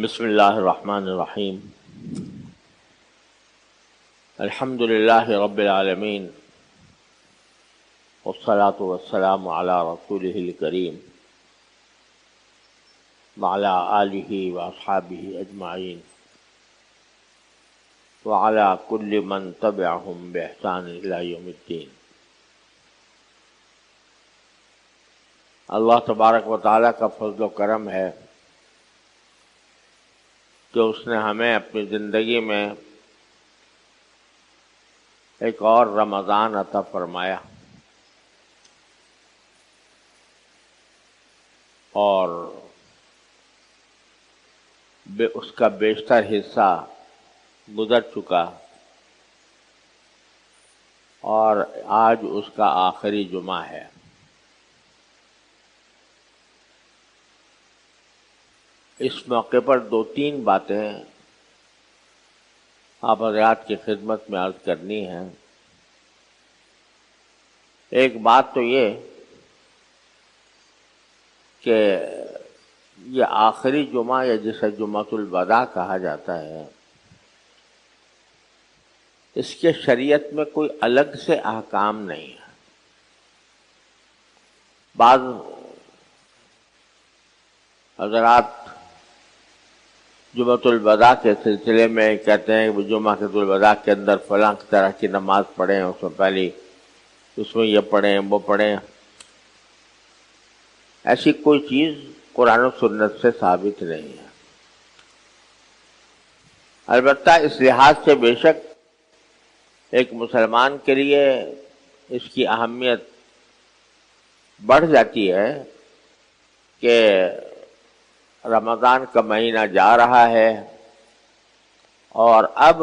بسم اللہ الرحمن الرحیم الحمد للہ رب العالمین والصلاة والسلام علی رسولہ الکریم وعلی آلہ واصحابہ اجمعین وعلی کل من تبعہم بإحسان الی یوم الدین۔ اللہ تبارک و تعالیٰ کا فضل و کرم ہے کہ اس نے ہمیں اپنی زندگی میں ایک اور رمضان عطا فرمایا، اور اس کا بیشتر حصہ گزر چکا اور آج اس کا آخری جمعہ ہے۔ اس موقع پر دو تین باتیں آپ حضرات کی خدمت میں عرض کرنی ہے۔ ایک بات تو یہ کہ یہ آخری جمعہ یا جسے جمعۃ الوداع کہا جاتا ہے، اس کے شریعت میں کوئی الگ سے احکام نہیں ہے۔ بعض حضرات جمعۃ الوداع کے سلسلے میں کہتے ہیں کہ جمعۃ الوداع کے اندر فلاں طرح کی نماز پڑھیں، اس میں پہلی اس میں یہ پڑھیں وہ پڑھیں۔ ایسی کوئی چیز قرآن و سنت سے ثابت نہیں ہے۔ البتہ اس لحاظ سے بے شک ایک مسلمان کے لیے اس کی اہمیت بڑھ جاتی ہے کہ رمضان کا مہینہ جا رہا ہے، اور اب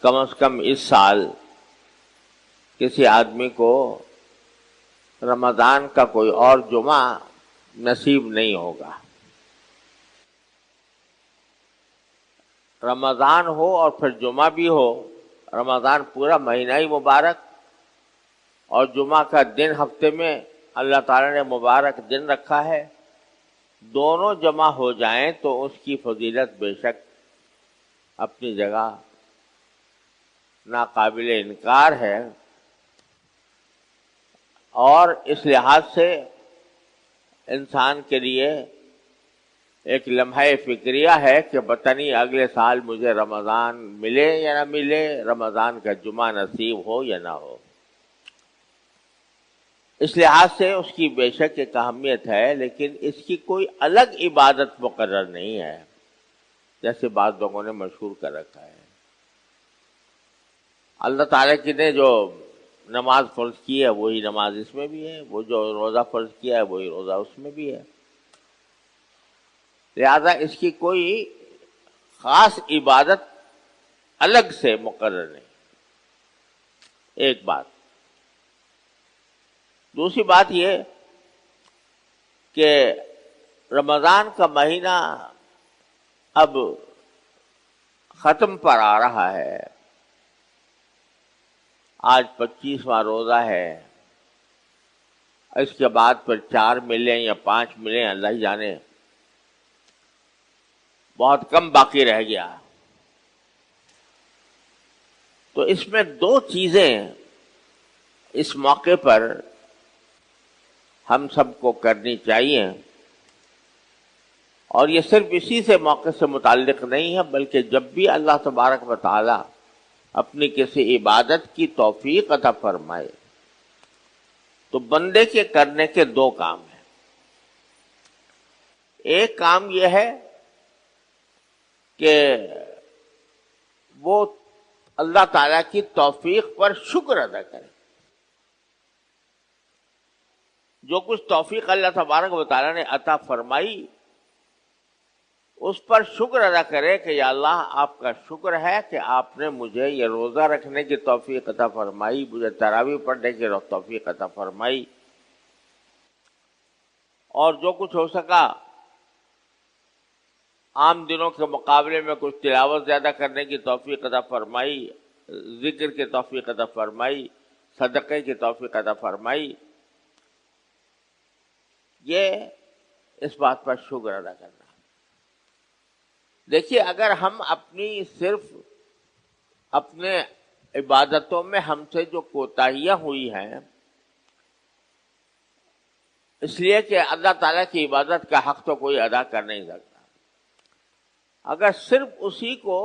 کم از کم اس سال کسی آدمی کو رمضان کا کوئی اور جمعہ نصیب نہیں ہوگا۔ رمضان ہو اور پھر جمعہ بھی ہو، رمضان پورا مہینہ ہی مبارک، اور جمعہ کا دن ہفتے میں اللہ تعالی نے مبارک دن رکھا ہے، دونوں جمع ہو جائیں تو اس کی فضیلت بے شک اپنی جگہ ناقابل انکار ہے۔ اور اس لحاظ سے انسان کے لیے ایک لمحہ فکریہ ہے کہ پتہ نہیں اگلے سال مجھے رمضان ملے یا نہ ملے، رمضان کا جمعہ نصیب ہو یا نہ ہو۔ اس لحاظ سے اس کی بے شک ایک اہمیت ہے، لیکن اس کی کوئی الگ عبادت مقرر نہیں ہے جیسے بعض لوگوں نے مشہور کر رکھا ہے۔ اللہ تعالیٰ کی نے جو نماز فرض کی ہے وہی نماز اس میں بھی ہے، وہ جو روزہ فرض کیا ہے وہی روزہ اس میں بھی ہے، لہذا اس کی کوئی خاص عبادت الگ سے مقرر نہیں۔ ایک بات۔ دوسری بات یہ کہ رمضان کا مہینہ اب ختم پر آ رہا ہے، آج 25واں روزہ ہے، اس کے بعد پھر 4 ملیں یا 5 ملیں، اللہ ہی جانے، بہت کم باقی رہ گیا۔ تو اس میں دو چیزیں اس موقع پر ہم سب کو کرنی چاہیے، اور یہ صرف اسی سے موقع سے متعلق نہیں ہے، بلکہ جب بھی اللہ تبارک و تعالی اپنی کسی عبادت کی توفیق عطا فرمائے تو بندے کے کرنے کے دو کام ہیں۔ ایک کام یہ ہے کہ وہ اللہ تعالی کی توفیق پر شکر ادا کرے۔ جو کچھ توفیق اللہ تبارک و تعالیٰ نے عطا فرمائی اس پر شکر ادا کرے کہ یا اللہ آپ کا شکر ہے کہ آپ نے مجھے یہ روزہ رکھنے کی توفیق عطا فرمائی، مجھے تراویح پڑھنے کی توفیق عطا فرمائی، اور جو کچھ ہو سکا عام دنوں کے مقابلے میں کچھ تلاوت زیادہ کرنے کی توفیق عطا فرمائی، ذکر کی توفیق عطا فرمائی، صدقے کی توفیق عطا فرمائی۔ یہ اس بات پر شکر ادا کرنا۔ دیکھیے اگر ہم اپنی صرف اپنے عبادتوں میں ہم سے جو کوتاہیاں ہوئی ہیں، اس لیے کہ اللہ تعالیٰ کی عبادت کا حق تو کوئی ادا کر نہیں سکتا، اگر صرف اسی کو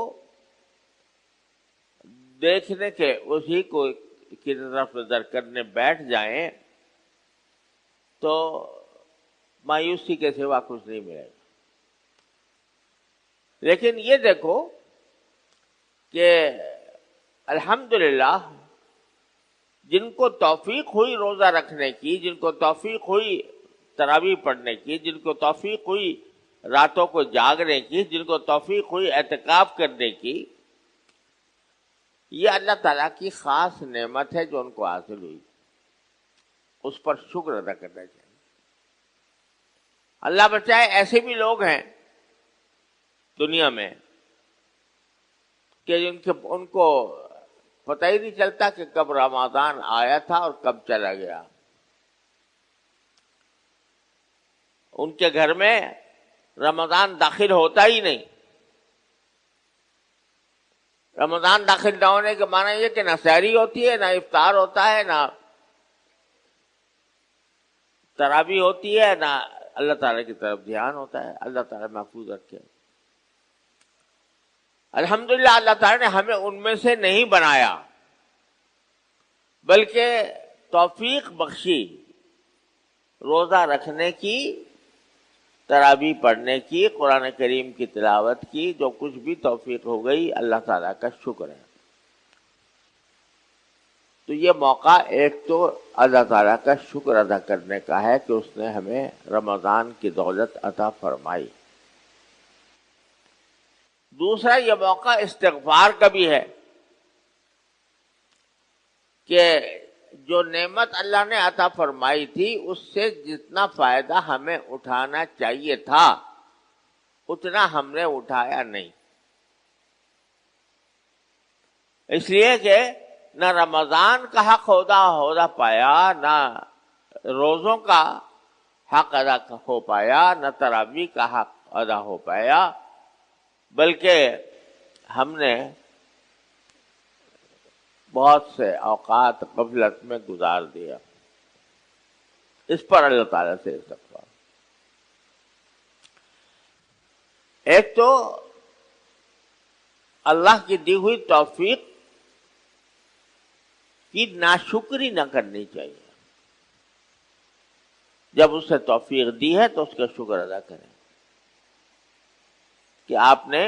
دیکھنے کے اسی کو کی طرف نظر کرنے بیٹھ جائیں تو مایوسی کے سوا کچھ نہیں ملے گا۔ لیکن یہ دیکھو کہ الحمدللہ جن کو توفیق ہوئی روزہ رکھنے کی، جن کو توفیق ہوئی تراویح پڑھنے کی، جن کو توفیق ہوئی راتوں کو جاگنے کی، جن کو توفیق ہوئی اعتکاف کرنے کی، یہ اللہ تعالیٰ کی خاص نعمت ہے جو ان کو حاصل ہوئی، اس پر شکر ادا کرنا چاہیے۔ اللہ بچائے ایسے بھی لوگ ہیں دنیا میں کہ ان کو پتہ ہی نہیں چلتا کہ کب رمضان آیا تھا اور کب چلا گیا۔ ان کے گھر میں رمضان داخل ہوتا ہی نہیں۔ رمضان داخل نہ ہونے کے معنی یہ کہ نہ سحری ہوتی ہے، نہ افطار ہوتا ہے، نہ تراویح ہوتی ہے، نہ اللہ تعالیٰ کی طرف دھیان ہوتا ہے۔ اللہ تعالیٰ محفوظ رکھے۔ الحمدللہ اللہ تعالیٰ نے ہمیں ان میں سے نہیں بنایا، بلکہ توفیق بخشی روزہ رکھنے کی، تراویح پڑھنے کی، قرآن کریم کی تلاوت کی، جو کچھ بھی توفیق ہو گئی اللہ تعالیٰ کا شکر ہے۔ تو یہ موقع ایک تو اللہ تعالیٰ کا شکر ادا کرنے کا ہے کہ اس نے ہمیں رمضان کی دولت عطا فرمائی۔ دوسرا یہ موقع استغفار کا بھی ہے کہ جو نعمت اللہ نے عطا فرمائی تھی اس سے جتنا فائدہ ہمیں اٹھانا چاہیے تھا اتنا ہم نے اٹھایا نہیں، اس لیے کہ نہ رمضان کا حق ادا پایا، نہ روزوں کا حق ادا ہو پایا، نہ تراویح کا حق ادا ہو پایا، بلکہ ہم نے بہت سے اوقات غفلت میں گزار دیا۔ اس پر اللہ تعالیٰ سے استغفار۔ ایک تو اللہ کی دی ہوئی توفیق کی ناشکری نہ کرنی چاہیے، جب اس نے توفیق دی ہے تو اس کا شکر ادا کریں کہ آپ نے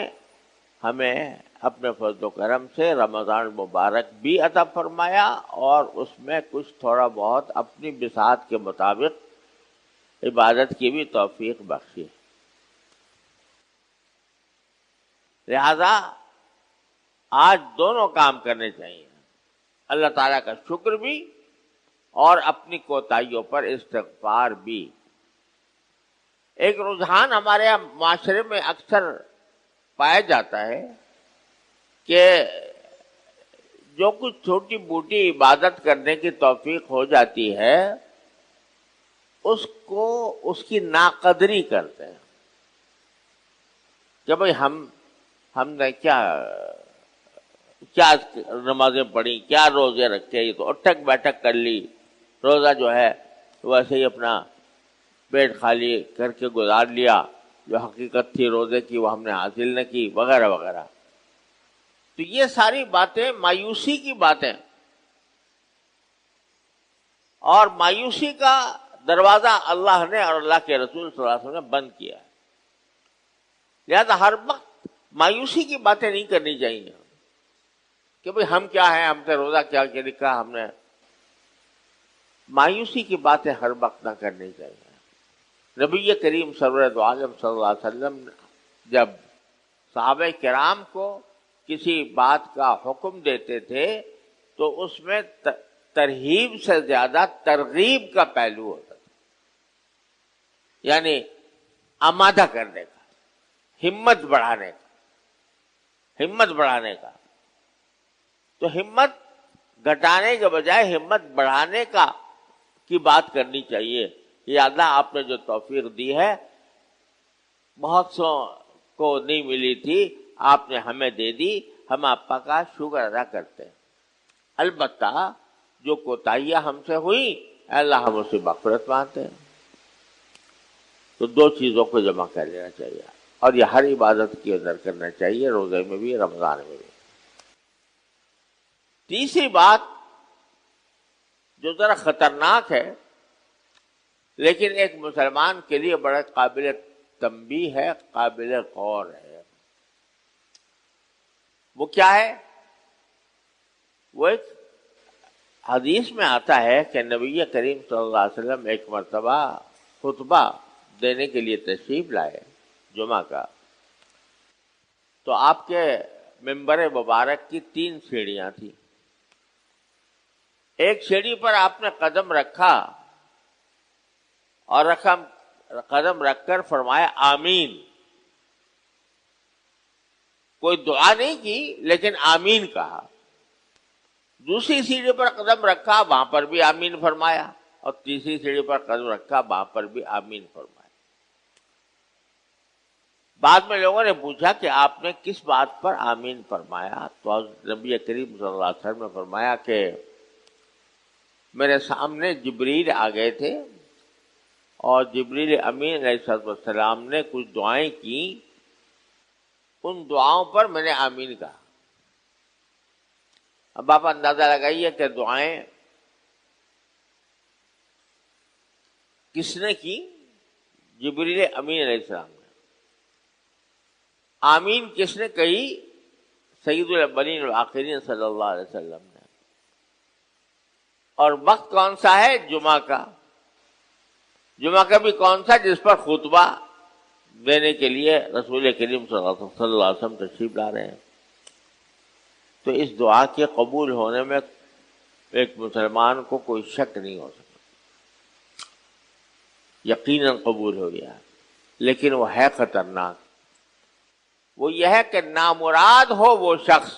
ہمیں اپنے فضل و کرم سے رمضان المبارک بھی عطا فرمایا اور اس میں کچھ تھوڑا بہت اپنی بساط کے مطابق عبادت کی بھی توفیق بخشی۔ لہذا آج دونوں کام کرنے چاہیے، اللہ تعالیٰ کا شکر بھی اور اپنی کوتاہیوں پر استغفار بھی۔ ایک رجحان ہمارے معاشرے میں اکثر پایا جاتا ہے کہ جو کچھ چھوٹی موٹی عبادت کرنے کی توفیق ہو جاتی ہے اس کو اس کی ناقدری کرتے ہیں کہ بھئی ہم نے کیا نمازیں پڑھی، کیا روزے رکھے، یہ تو اٹھک بیٹھک کر لی، روزہ جو ہے ویسے ہی اپنا پیٹ خالی کر کے گزار لیا، جو حقیقت تھی روزے کی وہ ہم نے حاصل نہ کی، وغیرہ وغیرہ۔ تو یہ ساری باتیں مایوسی کی باتیں، اور مایوسی کا دروازہ اللہ نے اور اللہ کے رسول صلی اللہ علیہ وسلم نے بند کیا ہے۔ لہذا ہر وقت مایوسی کی باتیں نہیں کرنی چاہیے کہ بھئی ہم کیا ہیں، ہم سے روزہ کیا لکھا ہم نے۔ مایوسی کی باتیں ہر وقت نہ کرنی چاہیے۔ نبی کریم سرور دو عالم صلی اللہ علیہ وسلم جب صحابہ کرام کو کسی بات کا حکم دیتے تھے تو اس میں ترہیب سے زیادہ ترغیب کا پہلو ہوتا تھا، یعنی آمادہ کرنے کا، ہمت بڑھانے کا۔ تو ہمت گھٹانے کے بجائے ہمت بڑھانے کی بات کرنی چاہیے۔ یہ اللہ آپ نے جو توفیق دی ہے، بہت سو کو نہیں ملی تھی، آپ نے ہمیں دے دی، ہم آپا کا شکر ادا کرتے ہیں۔ البتہ جو کوتاہیاں ہم سے ہوئی، اللہ ہم اسے مغفرت مانتے ہیں۔ تو دو چیزوں کو جمع کر لینا چاہیے، اور یہ ہر عبادت کے اندر کرنا چاہیے، روزے میں بھی، رمضان میں بھی۔ تیسری بات جو ذرا خطرناک ہے لیکن ایک مسلمان کے لیے بڑا قابل تنبیہ ہے، قابل غور ہے، وہ کیا ہے؟ وہ ایک حدیث میں آتا ہے کہ نبی کریم صلی اللہ علیہ وسلم ایک مرتبہ خطبہ دینے کے لیے تشریف لائے جمعہ کا، تو آپ کے منبر مبارک کی 3 سیڑھیاں تھیں۔ ایک سیڑھی پر آپ نے قدم رکھا اور قدم رکھ کر فرمایا آمین، کوئی دعا نہیں کی لیکن آمین کہا۔ دوسری سیڑھی پر قدم رکھا، وہاں پر بھی آمین فرمایا، اور تیسری سیڑھی پر قدم رکھا، وہاں پر بھی آمین فرمایا۔ بعد میں لوگوں نے پوچھا کہ آپ نے کس بات پر آمین فرمایا؟ تو نبی کریم صلی اللہ علیہ وسلم نے فرمایا کہ میرے سامنے جبریل آ گئے تھے اور جبریل امین علیہ السلام نے کچھ دعائیں کی، ان دعاؤں پر میں نے آمین کہا۔ اب آپ اندازہ لگائیے کہ دعائیں کس نے کی؟ جبریل امین علیہ السلام نے۔ آمین کس نے کہی؟ سید الاولین والآخرین صلی اللہ علیہ وسلم نے۔ اور وقت کون سا ہے؟ جمعہ کا۔ جمعہ کا بھی کون سا؟ جس پر خطبہ دینے کے لیے رسول کریم صلی اللہ علیہ وسلم تشریف لا رہے ہیں۔ تو اس دعا کے قبول ہونے میں ایک مسلمان کو کوئی شک نہیں ہو سکتا، یقیناً قبول ہو گیا، لیکن وہ ہے خطرناک۔ وہ یہ ہے کہ نامراد ہو وہ شخص،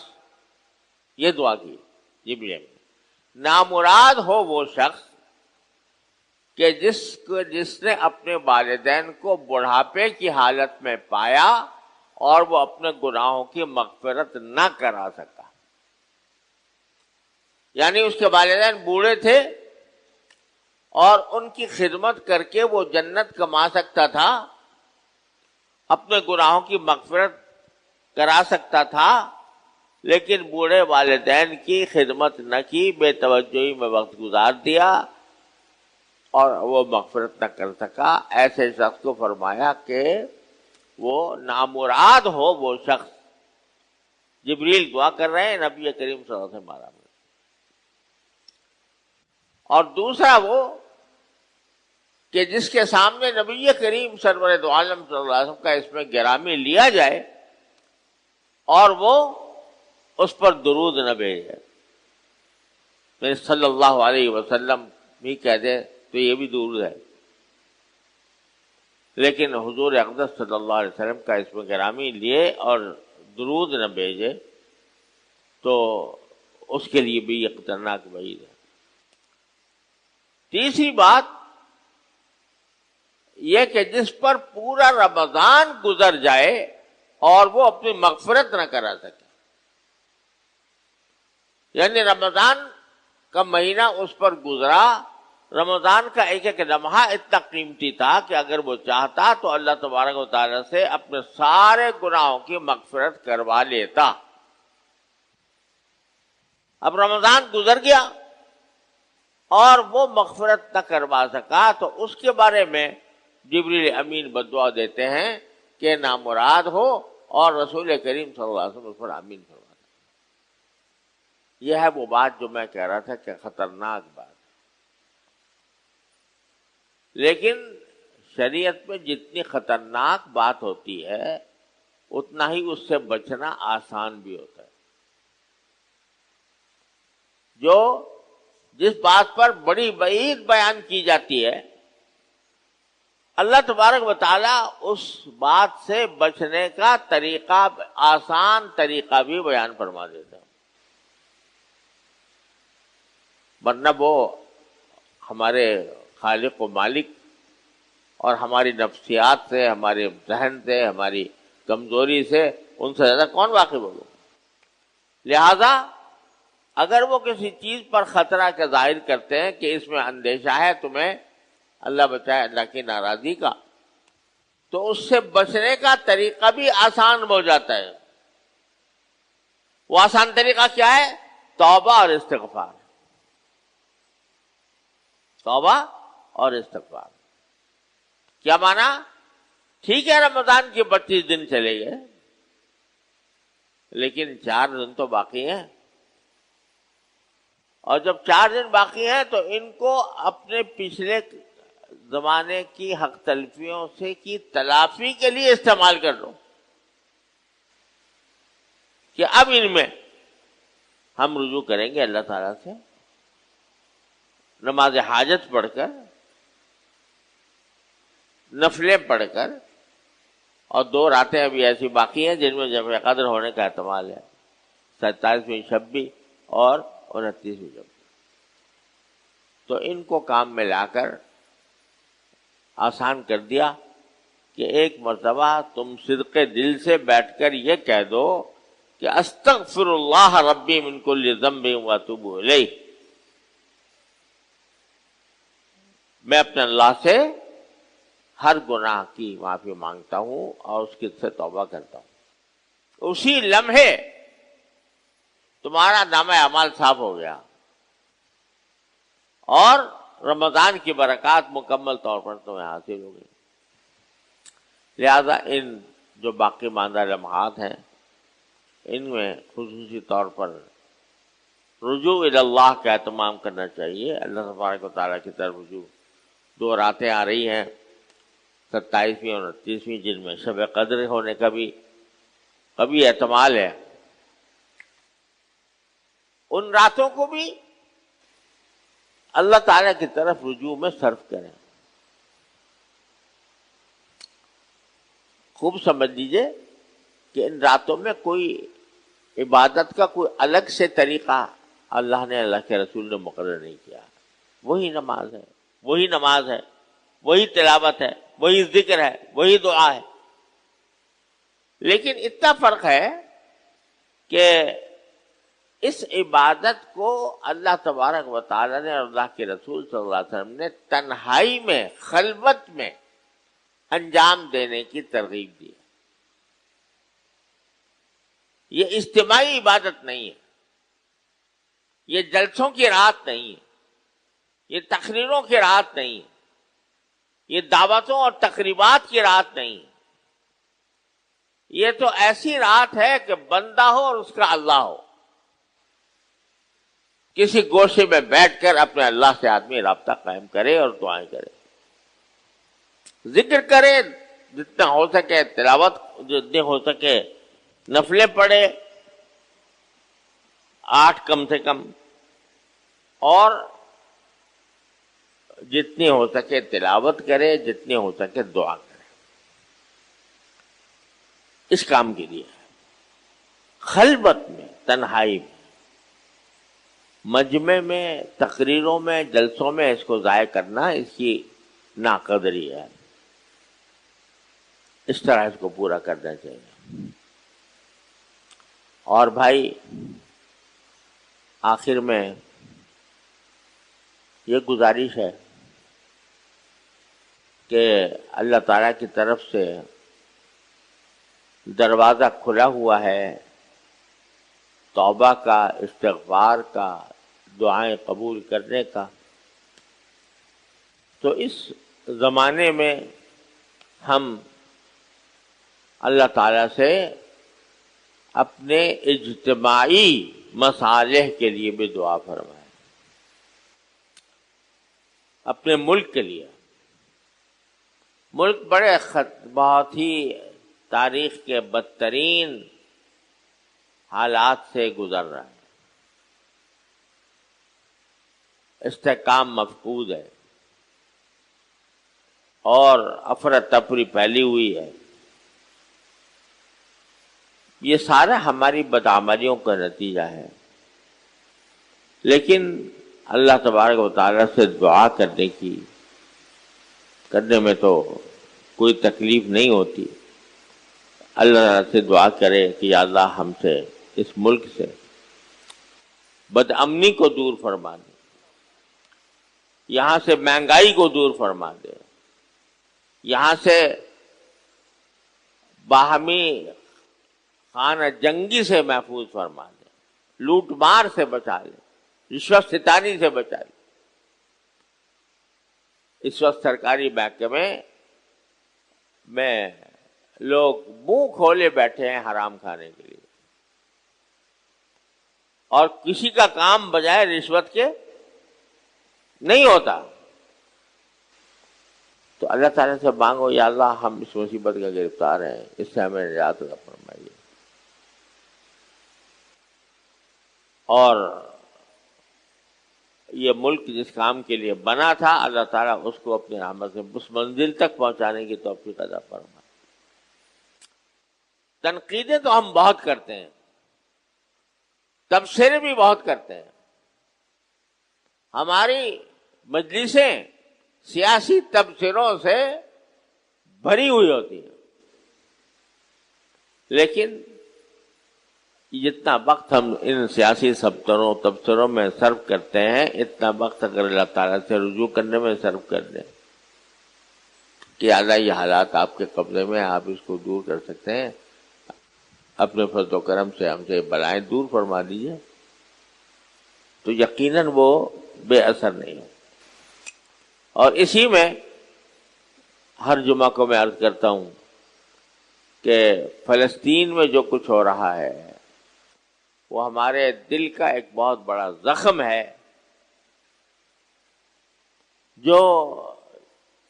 یہ دعا کی جبریل میں، نامراد ہو وہ شخص کہ جس نے اپنے والدین کو بڑھاپے کی حالت میں پایا اور وہ اپنے گناہوں کی مغفرت نہ کرا سکا۔ یعنی اس کے والدین بوڑھے تھے اور ان کی خدمت کر کے وہ جنت کما سکتا تھا، اپنے گناہوں کی مغفرت کرا سکتا تھا، لیکن بوڑھے والدین کی خدمت نہ کی، بے توجہی میں وقت گزار دیا اور وہ مغفرت نہ کر سکا۔ ایسے شخص کو فرمایا کہ وہ نامراد ہو وہ شخص۔ جبریل دعا کر رہے ہیں نبی کریم صلی اللہ علیہ وسلم۔ اور دوسرا وہ کہ جس کے سامنے نبی کریم سرور دو عالم صلی اللہ علیہ وسلم کا اس میں گرامی لیا جائے اور وہ اس پر درود نہ بھیجے، میں صلی اللہ علیہ وسلم بھی کہہ دے تو یہ بھی درود ہے، لیکن حضور اقدس صلی اللہ علیہ وسلم کا اس میں گرامی لیے اور درود نہ بھیجے تو اس کے لیے بھی یہ خطرناک وعید ہے۔ تیسری بات یہ کہ جس پر پورا رمضان گزر جائے اور وہ اپنی مغفرت نہ کرا سکے، یعنی رمضان کا مہینہ اس پر گزرا، رمضان کا ایک ایک لمحہ اتنا قیمتی تھا کہ اگر وہ چاہتا تو اللہ تبارک و تعالیٰ سے اپنے سارے گناہوں کی مغفرت کروا لیتا۔ اب رمضان گزر گیا اور وہ مغفرت نہ کروا سکا تو اس کے بارے میں جبریل امین بدعا دیتے ہیں کہ نامراد ہو، اور رسول کریم صلی اللہ علیہ وسلم اس پر آمین فرماتے ہیں۔ یہ ہے وہ بات جو میں کہہ رہا تھا کہ خطرناک بات، لیکن شریعت میں جتنی خطرناک بات ہوتی ہے اتنا ہی اس سے بچنا آسان بھی ہوتا ہے۔ جو جس بات پر بڑی وعید بیان کی جاتی ہے، اللہ تبارک و تعالیٰ اس بات سے بچنے کا طریقہ، آسان طریقہ بھی بیان فرما دیتا ہے، ورنہ وہ ہمارے خالق و مالک اور ہماری نفسیات سے، ہمارے ذہن سے، ہماری کمزوری سے ان سے زیادہ کون واقف ہوگا؟ لہذا اگر وہ کسی چیز پر خطرہ کا ظاہر کرتے ہیں کہ اس میں اندیشہ ہے تمہیں اللہ بچائے اللہ کی ناراضی کا، تو اس سے بچنے کا طریقہ بھی آسان ہو جاتا ہے۔ وہ آسان طریقہ کیا ہے؟ توبہ اور استغفار۔ توبہ اور استغفار کیا معنی؟ ٹھیک ہے رمضان کے 32 دن چلے گئے، لیکن 4 دن تو باقی ہیں، اور جب 4 دن باقی ہیں تو ان کو اپنے پچھلے زمانے کی حق تلفیوں سے کی تلافی کے لیے استعمال کر لو، کہ اب ان میں ہم رجوع کریں گے اللہ تعالیٰ سے، نماز حاجت پڑھ کر، نفلیں پڑھ کر، اور 2 راتیں ابھی ایسی باقی ہیں جن میں جمع قدر ہونے کا احتمال ہے، 27ویں شب بھی اور 29ویں شب بھی۔ تو ان کو کام میں لا کر آسان کر دیا کہ ایک مرتبہ تم صدق دل سے بیٹھ کر یہ کہہ دو کہ استغفر اللہ ربی من کل ذنب واتوب الیہ، میں اپنے اللہ سے ہر گناہ کی معافی مانگتا ہوں اور اس کی سے توبہ کرتا ہوں۔ اسی لمحے تمہارا نامہ اعمال صاف ہو گیا اور رمضان کی برکات مکمل طور پر تمہیں حاصل ہو گئی۔ لہذا ان جو باقی ماندہ لمحات ہیں ان میں خصوصی طور پر رجوع الی اللہ کا اہتمام کرنا چاہیے، اللہ تبارک و تعالیٰ کی طرف رجوع۔ 2 راتیں آ رہی ہیں، 27ویں اور 29ویں، جن میں شب قدر ہونے کا بھی کبھی احتمال ہے۔ ان راتوں کو بھی اللہ تعالیٰ کی طرف رجوع میں صرف کریں۔ خوب سمجھ لیجئے کہ ان راتوں میں کوئی عبادت کا کوئی الگ سے طریقہ اللہ نے، اللہ کے رسول نے مقرر نہیں کیا۔ وہی نماز ہے، وہی نماز ہے، وہی تلاوت ہے، وہی ذکر ہے، وہی دعا ہے، لیکن اتنا فرق ہے کہ اس عبادت کو اللہ تبارک و تعالی نے اور اللہ کے رسول صلی اللہ علیہ وسلم نے تنہائی میں، خلوت میں انجام دینے کی ترغیب دی۔ یہ اجتماعی عبادت نہیں ہے، یہ جلسوں کی رات نہیں ہے، یہ تقریروں کی رات نہیں ہے، یہ دعوتوں اور تقریبات کی رات نہیں ہے۔ یہ تو ایسی رات ہے کہ بندہ ہو اور اس کا اللہ ہو، کسی گوشے میں بیٹھ کر اپنے اللہ سے آدمی رابطہ قائم کرے اور دعائیں کرے، ذکر کرے جتنا ہو سکے، تلاوت جتنی ہو سکے، نفلیں پڑھے 8 کم سے کم، اور جتنی ہو سکے تلاوت کرے، جتنی ہو سکے دعا کرے۔ اس کام کے لیے خلوت میں، تنہائی میں، مجمع میں، تقریروں میں، جلسوں میں اس کو ضائع کرنا اس کی ناقدری ہے۔ اس طرح اس کو پورا کرنا چاہیے۔ اور بھائی آخر میں یہ گزارش ہے کہ اللہ تعالیٰ کی طرف سے دروازہ کھلا ہوا ہے توبہ کا، استغفار کا، دعائیں قبول کرنے کا۔ تو اس زمانے میں ہم اللہ تعالیٰ سے اپنے اجتماعی مصالح کے لیے بھی دعا فرمائیں، اپنے ملک کے لیے۔ ملک بہت ہی تاریخ کے بدترین حالات سے گزر رہا ہے، استحکام مفقود ہے اور افراتفری پھیلی ہوئی ہے۔ یہ سارا ہماری بدعملیوں کا نتیجہ ہے، لیکن اللہ تبارک و تعالیٰ سے دعا کرنے میں تو کوئی تکلیف نہیں ہوتی۔ اللہ تعالیٰ سے دعا کرے کہ یا اللہ ہم سے اس ملک سے بدامنی کو دور فرما دے، یہاں سے مہنگائی کو دور فرما دے، یہاں سے باہمی خانہ جنگی سے محفوظ فرما دے، لوٹ مار سے بچا لے، رشوت ستانی سے بچا لے۔ اس وقت سرکاری محکمے میں لوگ منہ کھولے بیٹھے ہیں حرام کھانے کے لیے، اور کسی کا کام بجائے رشوت کے نہیں ہوتا۔ تو اللہ تعالیٰ سے مانگو یا اللہ ہم اس مصیبت کا گرفتار ہیں، اس سے ہمیں نجات عطا فرمائیے۔ اور یہ ملک جس کام کے لیے بنا تھا اللہ تعالیٰ اس کو اپنی رحمت سے اس منزل تک پہنچانے کی توفیق عطا فرمائے۔ تنقیدیں تو ہم بہت کرتے ہیں، تبصرے بھی بہت کرتے ہیں، ہماری مجلسیں سیاسی تبصروں سے بھری ہوئی ہوتی ہیں، لیکن جتنا وقت ہم ان سیاسی تبصروں میں صرف کرتے ہیں اتنا وقت اگر اللہ تعالیٰ سے رجوع کرنے میں صرف کر دیں کہ اللہ یہ حالات آپ کے قبضے میں، آپ اس کو دور کر سکتے ہیں، اپنے فضل و کرم سے ہم سے بلائیں دور فرما دیجیے، تو یقیناً وہ بے اثر نہیں ہو۔ اور اسی میں ہر جمعہ کو میں عرض کرتا ہوں کہ فلسطین میں جو کچھ ہو رہا ہے وہ ہمارے دل کا ایک بہت بڑا زخم ہے،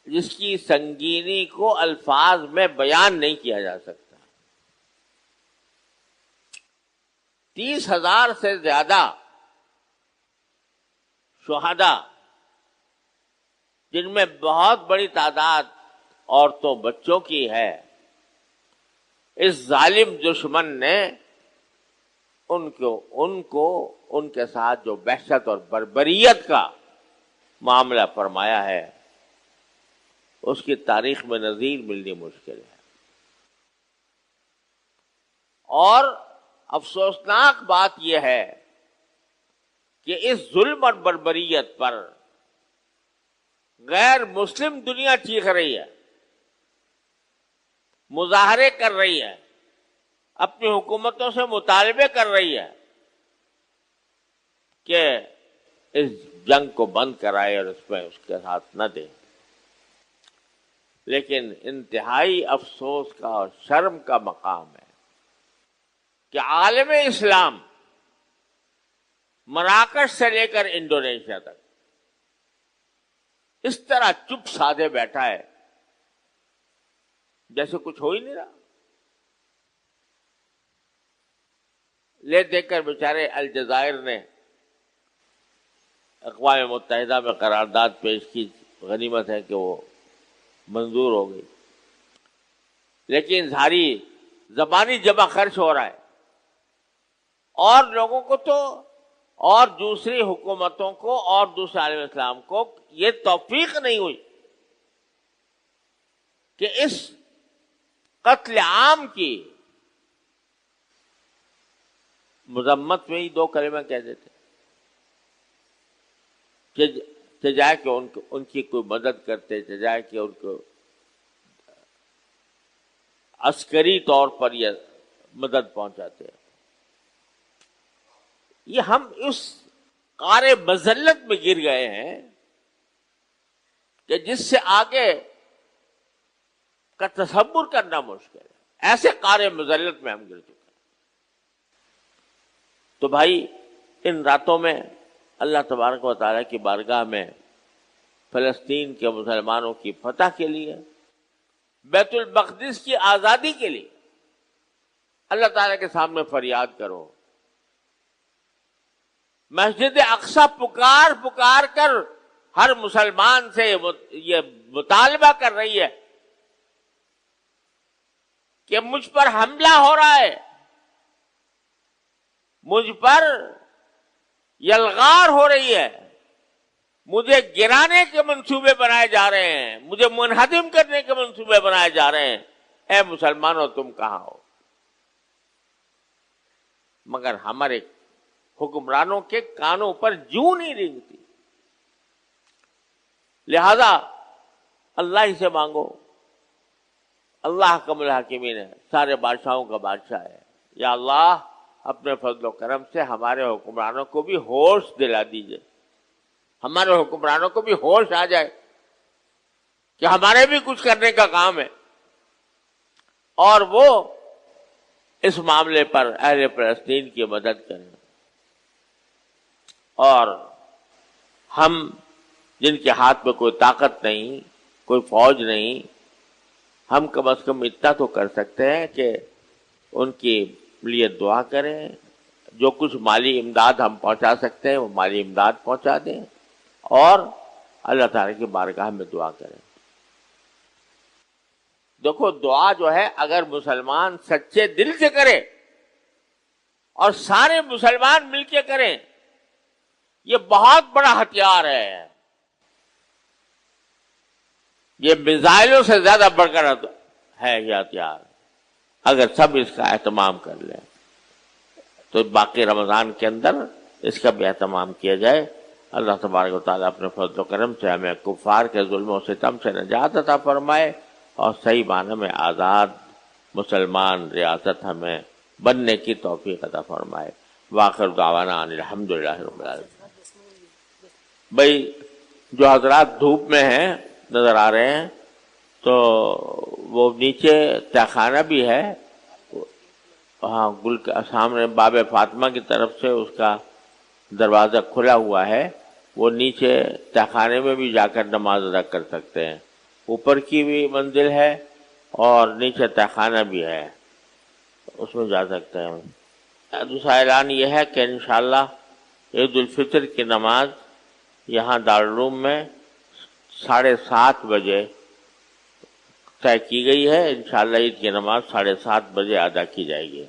جس کی سنگینی کو الفاظ میں بیان نہیں کیا جا سکتا۔ 30,000 سے زیادہ شہداء، جن میں بہت بڑی تعداد عورتوں بچوں کی ہے، اس ظالم دشمن نے ان کے ساتھ جو وحشت اور بربریت کا معاملہ فرمایا ہے اس کی تاریخ میں نظیر ملنی مشکل ہے۔ اور افسوسناک بات یہ ہے کہ اس ظلم اور بربریت پر غیر مسلم دنیا چیخ رہی ہے، مظاہرے کر رہی ہے، اپنی حکومتوں سے مطالبے کر رہی ہے کہ اس جنگ کو بند کرائے اور اس میں اس کے ساتھ نہ دے۔ لیکن انتہائی افسوس کا اور شرم کا مقام ہے کہ عالم اسلام مراکش سے لے کر انڈونیشیا تک اس طرح چپ سادھے بیٹھا ہے جیسے کچھ ہو ہی نہیں رہا۔ لے دیکھ کر بیچارے الجزائر نے اقوام متحدہ میں قرارداد پیش کی، غنیمت ہے کہ وہ منظور ہو گئی، لیکن ساری زبانی جمع خرچ ہو رہا ہے، اور لوگوں کو تو اور دوسری حکومتوں کو اور دوسرے عالم اسلام کو یہ توفیق نہیں ہوئی کہ اس قتل عام کی مذمت میں ہی 2 کلمہ کہہ دیتے کہ جائے کہ ان کی کوئی مدد کرتے، جائے کہ ان کو عسکری طور پر یہ مدد پہنچاتے ہیں۔ یہ ہم اس قعر مذلت میں گر گئے ہیں کہ جس سے آگے کا تصور کرنا مشکل ہے، ایسے قعر مذلت میں ہم گر چکے ہیں۔ تو بھائی ان راتوں میں اللہ تبارک و تعالیٰ کی بارگاہ میں فلسطین کے مسلمانوں کی فتح کے لیے، بیت المقدس کی آزادی کے لیے اللہ تعالیٰ کے سامنے فریاد کرو۔ مسجد اقصی پکار کر ہر مسلمان سے یہ مطالبہ کر رہی ہے کہ مجھ پر حملہ ہو رہا ہے، مجھ پر یلغار ہو رہی ہے، مجھے گرانے کے منصوبے بنائے جا رہے ہیں، مجھے منہدم کرنے کے منصوبے بنائے جا رہے ہیں، اے مسلمانوں تم کہاں ہو؟ مگر ہمارے حکمرانوں کے کانوں پر جوں نہیں رینگتی. لہذا اللہ ہی سے مانگو. اللہ حکم الحاکمین ہے، سارے بادشاہوں کا بادشاہ ہے. یا اللہ اپنے فضل و کرم سے ہمارے حکمرانوں کو بھی ہوش دلا دیجئے، ہمارے حکمرانوں کو بھی ہوش آ جائے کہ ہمارے بھی کچھ کرنے کا کام ہے، اور وہ اس معاملے پر اہل فلسطین کی مدد کریں. اور ہم جن کے ہاتھ میں کوئی طاقت نہیں، کوئی فوج نہیں، ہم کم از کم اتنا تو کر سکتے ہیں کہ ان کے لیے دعا کریں. جو کچھ مالی امداد ہم پہنچا سکتے ہیں وہ مالی امداد پہنچا دیں، اور اللہ تعالیٰ کی بارگاہ میں دعا کریں. دیکھو دعا جو ہے اگر مسلمان سچے دل سے کرے اور سارے مسلمان مل کے کریں، یہ بہت بڑا ہتھیار ہے. یہ میزائلوں سے زیادہ بڑھ کر ہے یہ ہتھیار. اگر سب اس کا اہتمام کر لیں تو باقی رمضان کے اندر اس کا بھی اہتمام کیا جائے. اللہ تبارک و تعالیٰ اپنے فضل و کرم سے ہمیں کفار کے ظلم و ستم سے نجات عطا فرمائے اور صحیح معنی میں آزاد مسلمان ریاست ہمیں بننے کی توفیق عطا فرمائے. وآخر دعوانا ان الحمدللہ رب العالمین. بھائی جو حضرات دھوپ میں ہیں نظر آ رہے ہیں تو وہ نیچے تہخانہ بھی ہے، ہاں گل کا سامنے باب فاطمہ کی طرف سے اس کا دروازہ کھلا ہوا ہے. وہ نیچے تہخانے میں بھی جا کر نماز ادا کر سکتے ہیں. اوپر کی بھی منزل ہے اور نیچے تہخانہ بھی ہے، اس میں جا سکتے ہیں. دوسرا اعلان یہ ہے کہ انشاءاللہ عید الفطر کی نماز یہاں دارالعلوم میں 7:30 بجے طے کی گئی ہے. انشاءاللہ عید کی نماز 7:30 بجے ادا کی جائے گی.